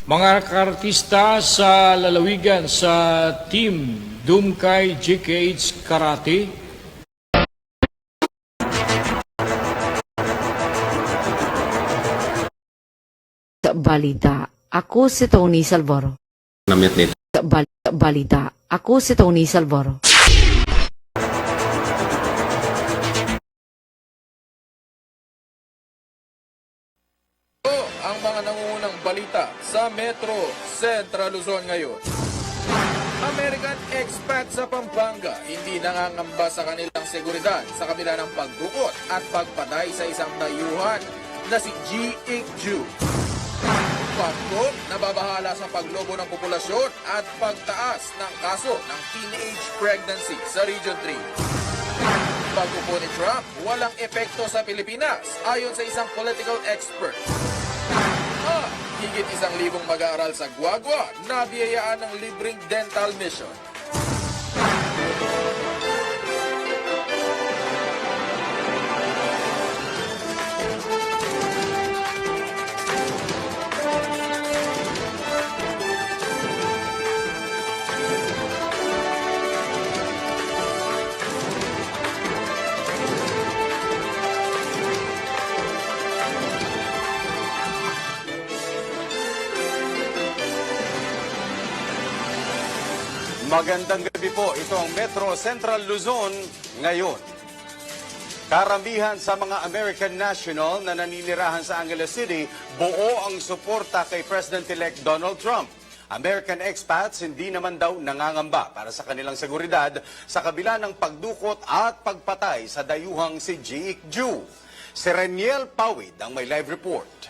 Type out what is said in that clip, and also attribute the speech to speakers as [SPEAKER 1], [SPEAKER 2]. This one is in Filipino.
[SPEAKER 1] Mga kartista sa lalawigan sa Team Dumkay GKH Karate,
[SPEAKER 2] Sa balita, ako si Tony Salvoro.
[SPEAKER 3] Namit nito.
[SPEAKER 2] Sa balita, ako si Tony Salvoro.
[SPEAKER 4] Ang mga nangungunang balita sa Metro Central Luzon ngayon. American expat sa Pampanga hindi nangangamba sa kanilang seguridad sa kabila ng pagdukot at pagpatay sa isang dayuhan na si G. Ikju. Pagko nababahala sa paglobo ng populasyon at pagtaas ng kaso ng teenage pregnancy sa Region 3. Pagkupo ni Trump, walang epekto sa Pilipinas ayon sa isang political expert. Higit 1,000 mag-aaral sa Guagua na biyayaan ng libreng dental mission.
[SPEAKER 5] Magandang gabi po. Ito ang Metro Central Luzon ngayon. Karamihan sa mga American national na naninirahan sa Angeles City, buo ang suporta kay President-elect Donald Trump. American expats hindi naman daw nangangamba para sa kanilang seguridad sa kabila ng pagdukot at pagpatay sa dayuhang si G. Ikju. Si Reniel Pawid ang may live report.